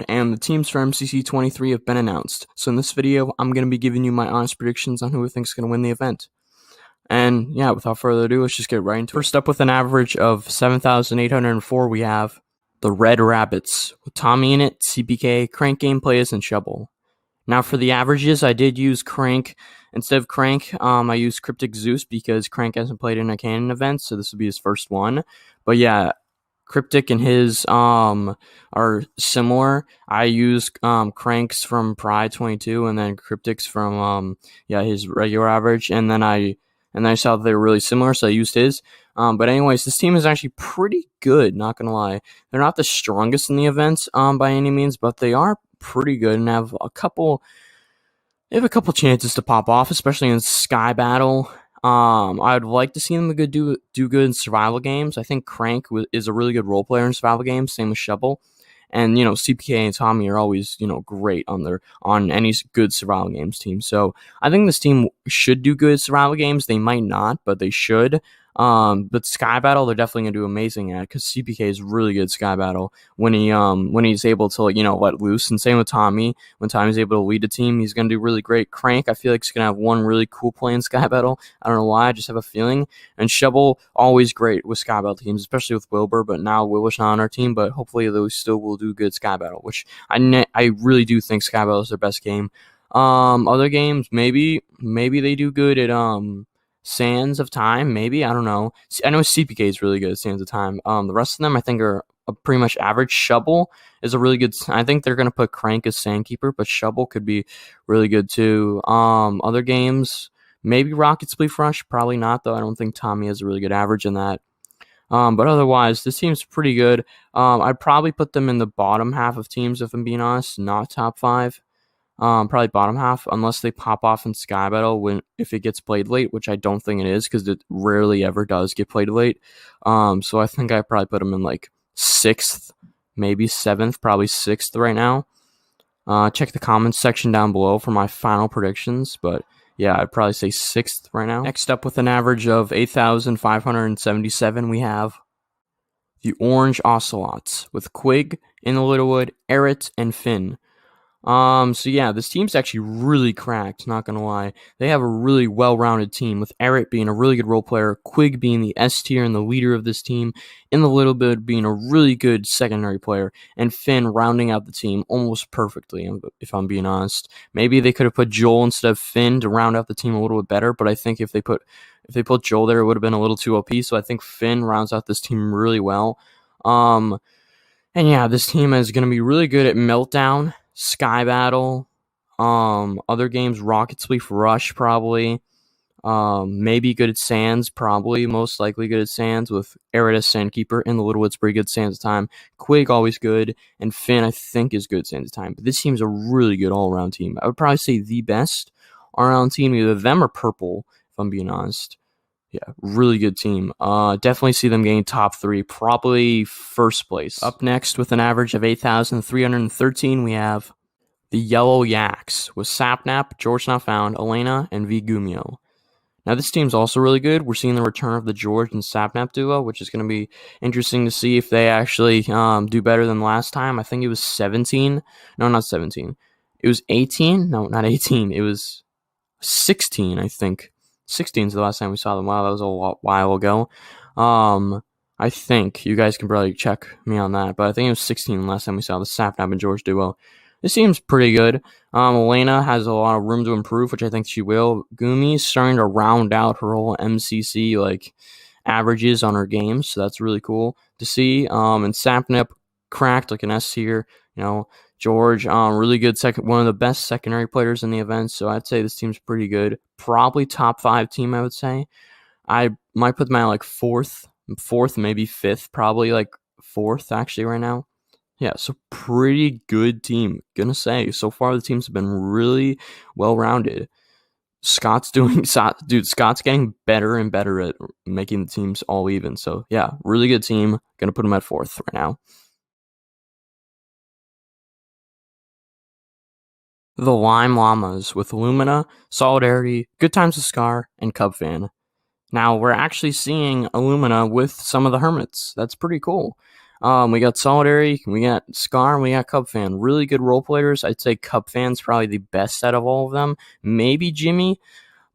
and the teams for MCC 23 have been announced. So in this video, I'm going to be giving you my honest predictions on who I think is going to win the event. And yeah, without further ado, let's just get right into it. First up, with an average of 7,804, we have the Red Rabbits with Tommyinnit, CPK, Crank Gameplays, and Shovel. Now for the averages, I did use Crank. Instead of Crank, I used Cryptic Zeus because Crank hasn't played in a canon event, so this will be his first one. But yeah, Cryptic and his are similar. I use Crank's from Pride 22 and then Cryptic's from his regular average, and then I saw that they were really similar, so I used his. But anyways, this team is actually pretty good, not gonna lie. They're not the strongest in the events by any means, but they are pretty good and have a couple chances to pop off, especially in Sky Battle. I'd like to see them do good in survival games. I think Crank is a really good role player in survival games. Same with Shovel, and CPK and Tommy are always great on any good survival games team. So I think this team should do good survival games. They might not, but they should. But Sky Battle, they're definitely gonna do amazing at, because CPK is really good at Sky Battle when he's able to let loose. And same with Tommy, when Tommy's able to lead a team, he's gonna do really great. Crank, I feel like he's gonna have one really cool play in Sky Battle. I don't know why, I just have a feeling. And Shovel, always great with Sky Battle teams, especially with Wilbur. But now Wilbur's not on our team, but hopefully they still will do good Sky Battle, which I really do think Sky Battle is their best game. Other games, maybe they do good at Sands of Time, maybe. I don't know. I know CPK is really good at Sands of Time. The rest of them, I think, are pretty much average. Shovel is a really good. I think they're gonna put Crank as Sandkeeper, but Shovel could be really good too. Other games, maybe Rocket Spleef Rush, probably not though. I don't think Tommy has a really good average in that. But otherwise, this team's pretty good. I'd probably put them in the bottom half of teams, if I'm being honest, not top 5. Probably bottom half, unless they pop off in Sky Battle if it gets played late, which I don't think it is, because it rarely ever does get played late. So I think I probably put them in like 6th, maybe 7th, probably 6th right now. Check the comments section down below for my final predictions, but yeah, I'd probably say 6th right now. Next up, with an average of 8,577, we have the Orange Ocelots with Quig, In the Littlewood, Eret, and Finn. So yeah, this team's actually really cracked, not gonna lie. They have a really well-rounded team, with Eret being a really good role player, Quig being the S tier and the leader of this team, In the Little Bit being a really good secondary player, and Finn rounding out the team almost perfectly, if I'm being honest. Maybe they could have put Joel instead of Finn to round out the team a little bit better, but I think if they put Joel there, it would have been a little too OP, so I think Finn rounds out this team really well. And yeah, this team is gonna be really good at Meltdown, Sky Battle, other games, Rocket Spleef Rush probably, maybe good at Sands, probably, most likely good at Sands, with Eret as Sandkeeper, and the Littlewood's pretty good Sands of Time, Quig always good, and Finn I think is good Sands of Time. But this team's a really good all-around team. I would probably say the best all-around team, either them or Purple, if I'm being honest. Yeah, really good team. Definitely see them getting top 3, probably first place. Up next, with an average of 8,313, we have the Yellow Yaks with Sapnap, George Not Found, Elena, and V Gumio. Now this team's also really good. We're seeing the return of the George and Sapnap duo, which is going to be interesting to see if they actually do better than last time. I think it was 17. No, not 17. It was 18. No, not 18. It was 16, I think. 16 is the last time we saw them. Wow, that was a while ago. I think you guys can probably check me on that, but I think it was 16 last time we saw the Sapnap and George duo. This seems pretty good. Elena has a lot of room to improve, which I think she will. Gumi's starting to round out her whole MCC averages on her games, so that's really cool to see. And Sapnap cracked like an S tier. George, really good one of the best secondary players in the event, so I'd say this team's pretty good. Probably top 5 team, I would say. I might put them at fourth, maybe 5th, probably 4th actually right now. Yeah, so pretty good team, gonna say. So far the teams have been really well-rounded. Scott's getting better and better at making the teams all even, so yeah, really good team. Gonna put them at 4th right now. The Lime Llamas with Lumina, Solidarity, Good Times with Scar, and Cub Fan. Now, we're actually seeing Illumina with some of the Hermits. That's pretty cool. We got Solidary, we got Scar, and we got Cub Fan. Really good role players. I'd say Cub Fan's probably the best out of all of them. Maybe Jimmy,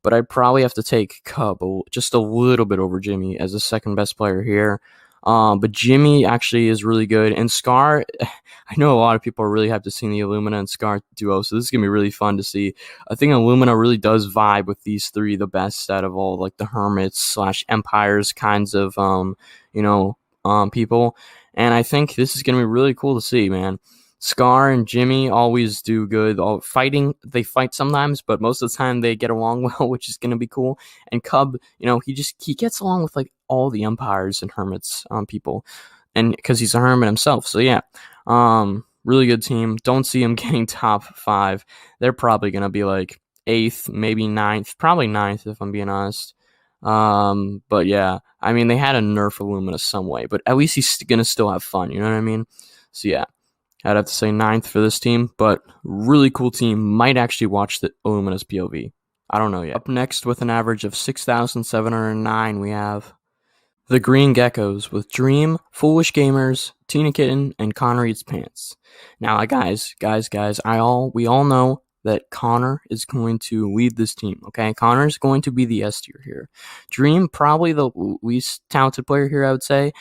but I'd probably have to take Cub just a little bit over Jimmy as the second best player here. But Jimmy actually is really good, and Scar. I know a lot of people are really hyped to see the Illumina and Scar duo, so this is gonna be really fun to see. I think Illumina really does vibe with these three the best out of all, like the Hermits / Empires kinds of people, and I think this is gonna be really cool to see, man. Scar and Jimmy always do good. They fight sometimes, but most of the time they get along well, which is gonna be cool. And Cub, he gets along with like all the Empires and Hermits people, and because he's a Hermit himself. So yeah, really good team. Don't see him getting top 5. They're probably gonna be like 8th, maybe 9th, probably 9th if I'm being honest. But yeah, I mean they had to nerf Illumina some way, but at least he's gonna still have fun. You know what I mean? So yeah. I'd have to say 9th for this team, but really cool team. Might actually watch the Illumina's POV. I don't know yet. Up next with an average of 6,709, we have the Green Geckos with Dream, Foolish Gamers, Tina Kitten, and Connor Eats Pants. Now, guys, we all know that Connor is going to lead this team, okay? Connor is going to be the S tier here. Dream, probably the least talented player here, I would say.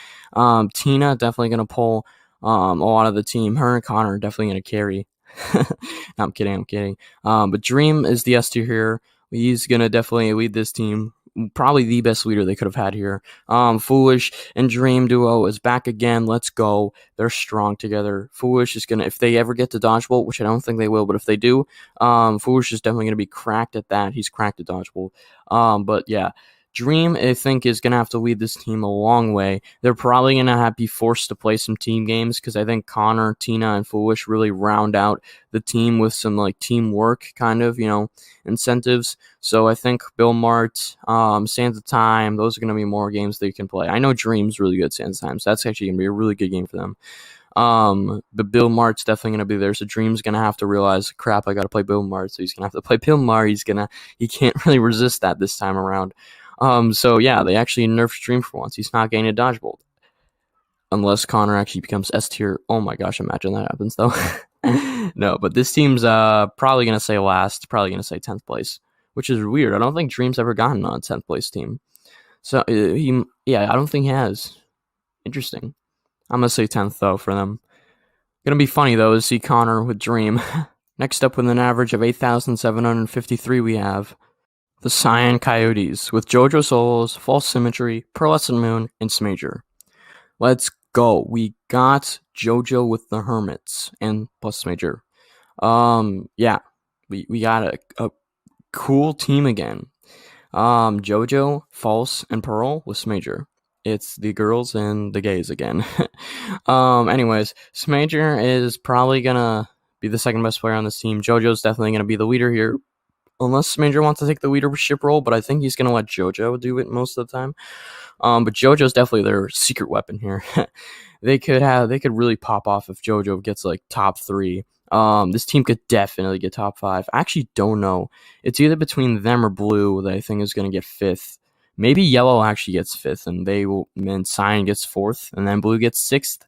Tina, definitely going to pull a lot of the team. Her and Connor are definitely going to carry. No, I'm kidding. But Dream is the S tier here. He's going to definitely lead this team. Probably the best leader they could have had here. Foolish and Dream duo is back again. Let's go. They're strong together. Foolish is gonna, if they ever get to dodgeball, which I don't think they will, but if they do, Foolish is definitely gonna be cracked at that. He's cracked at dodgeball. But yeah. Dream, I think, is going to have to lead this team a long way. They're probably going to be forced to play some team games because I think Connor, Tina, and Foolish really round out the team with some like teamwork kind of, incentives. So I think Bill Mart, Sands of Time, those are going to be more games they can play. I know Dream's really good at Sands of Time, so that's actually going to be a really good game for them. But Bill Mart's definitely going to be there. So Dream's going to have to realize, crap, I got to play Bill Mart. So he's going to have to play Bill Mart. He can't really resist that this time around. So yeah, they actually nerfed Dream for once. He's not getting a dodgeball. Unless Connor actually becomes S tier. Oh my gosh, imagine that happens though. No, but this team's probably going to say last, probably going to say 10th place, which is weird. I don't think Dream's ever gotten on a 10th place team. So I don't think he has. Interesting. I'm going to say 10th though for them. Gonna be funny though to see Connor with Dream. Next up with an average of 8,753 we have the Cyan Coyotes with JoJo Solos, False Symmetry, Pearlescent Moon, and Smager. Let's go. We got JoJo with the Hermits and plus Smager. Yeah, we got a cool team again. JoJo, False, and Pearl with Smager. It's the girls and the gays again. Anyways, Smager is probably gonna be the second best player on this team. JoJo's definitely gonna be the leader here. Unless Smager wants to take the leadership role, but I think he's going to let JoJo do it most of the time. But JoJo's definitely their secret weapon here. They could really pop off if JoJo gets like top 3. This team could definitely get top 5. I actually don't know. It's either between them or Blue that I think is going to get 5th. Maybe Yellow actually gets 5th, and Cyan gets 4th, and then Blue gets 6th.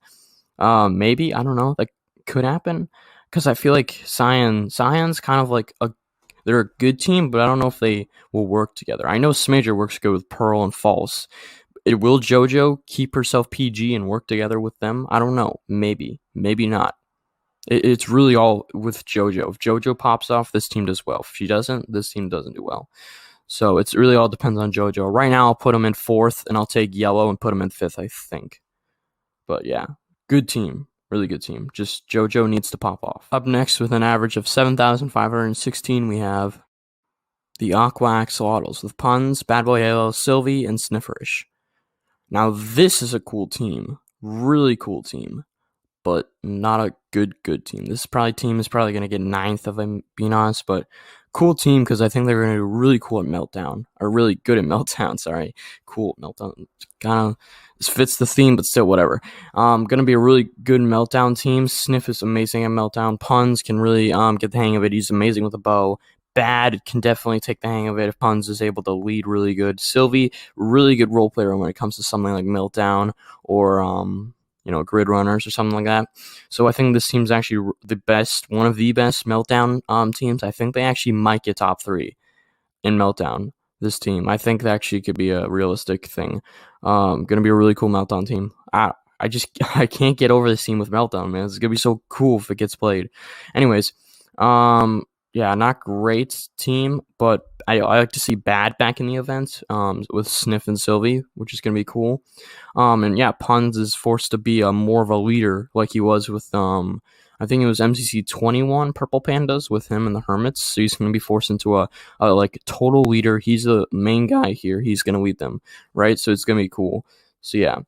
Maybe, I don't know. That could happen because I feel like Cyan's kind of like they're a good team, but I don't know if they will work together. I know Smager works good with Pearl and False. Will JoJo keep herself PG and work together with them? I don't know. Maybe not. It's really all with JoJo. If JoJo pops off, this team does well. If she doesn't, this team doesn't do well. So it's really all depends on JoJo. Right now, I'll put him in 4th, and I'll take Yellow and put him in 5th, I think. But yeah, good team. Really good team. Just JoJo needs to pop off. Up next with an average of 7,516, we have the Aqua Axolotls with Puns, Bad Boy Halo, Sylvie, and Snifferish. Now this is a cool team. Really cool team. But not a good team. This team is probably going to get 9th if I'm being honest, but cool team because I think they're going to do really cool at Meltdown. Or really good at Meltdown, sorry. Cool Meltdown. Kind of fits the theme, but still, whatever. Going to be a really good Meltdown team. Sniff is amazing at Meltdown. Puns can really get the hang of it. He's amazing with a bow. Bad can definitely take the hang of it if Puns is able to lead really good. Sylvie, really good role player when it comes to something like Meltdown or grid runners or something like that. So I think this team's actually one of the best Meltdown teams. I think they actually might get top 3 in Meltdown. This team, I think that actually could be a realistic thing. Gonna be a really cool Meltdown team. I can't get over this team with Meltdown, man. It's gonna be so cool if it gets played. Anyways, yeah, not great team, but I like to see Bad back in the event, with Sniff and Sylvie, which is gonna be cool. And yeah, Puns is forced to be more of a leader like he was with I think it was MCC 21 Purple Pandas with him and the Hermits. So he's going to be forced into a total leader. He's the main guy here. He's going to lead them, right? So it's going to be cool. So yeah,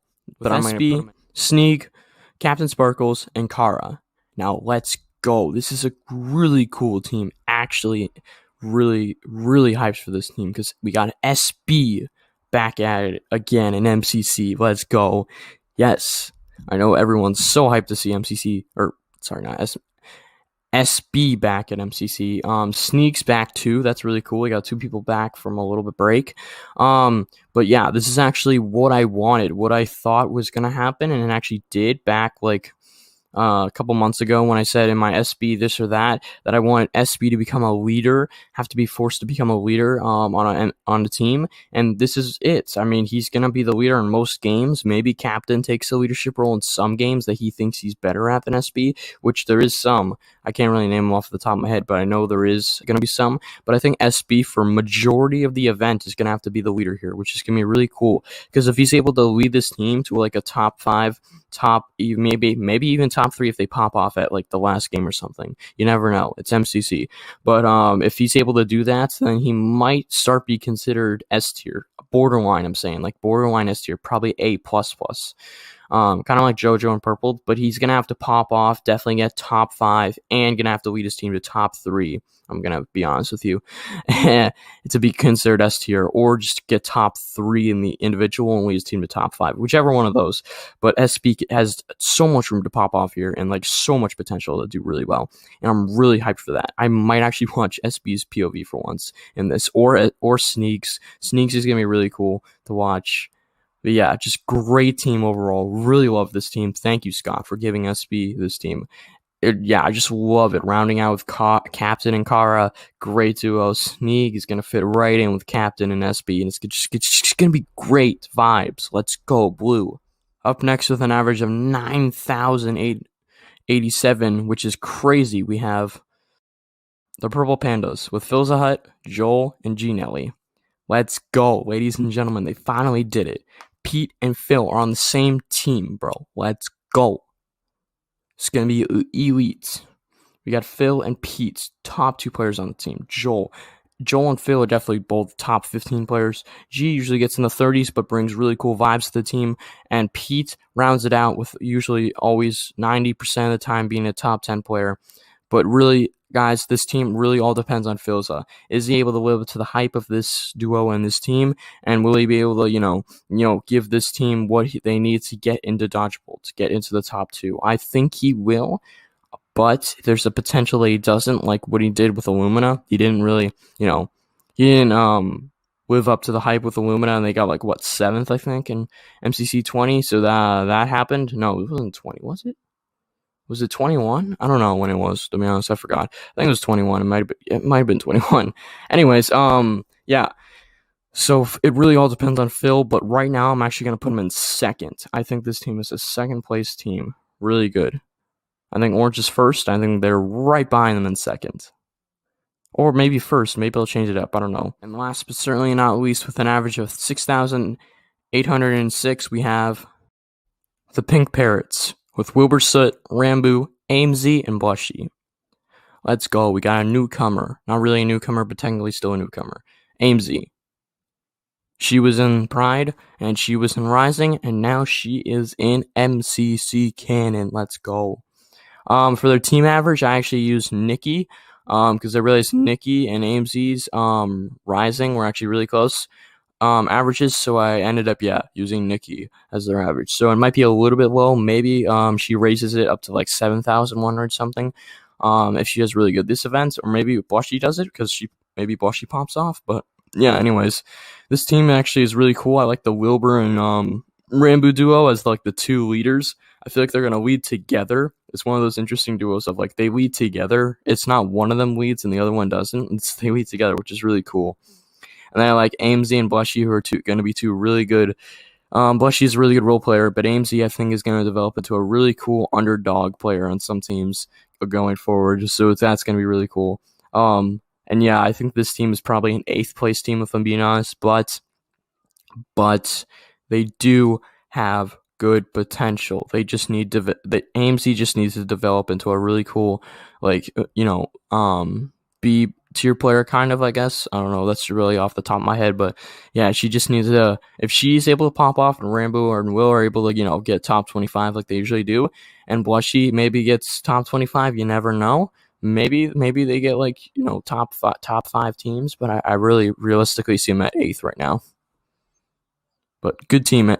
but I'm SB, Sneak, Captain Sparkles, and Kara. Now let's go. This is a really cool team. Actually, really, really hyped for this team because we got SB back at it again in MCC. Let's go. Yes, I know everyone's so hyped to see MCC, or sorry, not SB back at MCC. Sneak's back too. That's really cool. We got 2 people back from a little bit break. But yeah, this is actually what I wanted, what I thought was gonna happen, and it actually did back a couple months ago when I said in my SB this or that I wanted SB to become a leader, have to be forced to become a leader on the team, and this is it. I mean, he's gonna be the leader in most games. Maybe Captain takes a leadership role in some games that he thinks he's better at than SB, which there is some. I can't really name them off the top of my head, but I know there is gonna be some. But I think SB for majority of the event is gonna have to be the leader here, which is gonna be really cool because if he's able to lead this team to a top 5, maybe even top 3 if they pop off at the last game or something. You never know. It's MCC. But if he's able to do that, then he might start be considered S tier. Borderline, I'm saying. Borderline S tier. Probably A++. Kind of like JoJo and Purple, but he's going to have to pop off, definitely get top 5, and going to have to lead his team to top 3. I'm going to be honest with you. To be considered S tier, or just get top 3 in the individual and lead his team to top 5. Whichever one of those. But SB has so much room to pop off here and so much potential to do really well. And I'm really hyped for that. I might actually watch SB's POV for once in this, or Sneaks. Sneaks is going to be really cool to watch. But yeah, just great team overall. Really love this team. Thank you, Scott, for giving SB this team. I just love it. Rounding out with Captain and Kara, great duo. Sneak is going to fit right in with Captain and SB, and it's just going to be great vibes. Let's go, Blue. Up next with an average of 9,887, which is crazy, we have the Purple Pandas with Philza Hut, Joel, and G Nelly. Let's go, ladies and gentlemen. They finally did it. Pete and Phil are on the same team, bro. Let's go. It's going to be elite. We got Phil and Pete, top 2 players on the team. Joel and Phil are definitely both top 15 players. G usually gets in the 30s, but brings really cool vibes to the team. And Pete rounds it out with usually always 90% of the time being a top 10 player. But really, guys, this team really all depends on Philza. Is he able to live up to the hype of this duo and this team? And will he be able to, give this team what they need to get into Dodgeball, to get into the top 2? I think he will, but there's a potential that he doesn't, like what he did with Illumina. He didn't really, he didn't live up to the hype with Illumina, and they got 7th, I think, in MCC 20. So that happened. No, it wasn't 20, was it? Was it 21? I don't know when it was, to be honest. I forgot. I think it was 21. It might have been 21. Anyways, yeah. So it really all depends on Phil, but right now I'm actually going to put him in 2nd. I think this team is a 2nd place team. Really good. I think Orange is 1st. I think they're right behind them in 2nd. Or maybe 1st. Maybe they'll change it up. I don't know. And last but certainly not least, with an average of 6,806, we have the Pink Parrots with Wilbursoot, Rambu, AMZ, and Blushy. Let's go. We got a newcomer. Not really a newcomer, but technically still a newcomer. AMZ. She was in Pride, and she was in Rising, and now she is in MCC Canon. Let's go. For their team average, I actually used Nikki, because I realized Nikki and AMZ's Rising were actually really close averages, so I ended up using Nikki as their average. So it might be a little bit low. Maybe she raises it up to 7,100 something if she does really good this event, or maybe Blushy does it because maybe Blushy pops off. But yeah, anyways, this team actually is really cool. I like the Wilbur and Rambu duo as the 2 leaders. I feel like they're going to lead together. It's one of those interesting duos of like they lead together. It's not one of them leads and the other one doesn't. They lead together, which is really cool. And then I like AMZ and Blushy, who are going to be two really good. Blushy is a really good role player, but AMZ I think is going to develop into a really cool underdog player on some teams going forward. So that's going to be really cool. And yeah, I think this team is probably an 8th place team if I'm being honest, but they do have good potential. They just need to. The AMC just needs to develop into a really cool, like B tier player kind of. I guess I don't know. That's really off the top of my head, but yeah, she just needs to. If she's able to pop off, and Rambo or Will are able to get top 25 like they usually do, and Blushy maybe gets top 25. You never know. Maybe they get like top 5 teams, but I really realistically see them at 8th right now. But good team.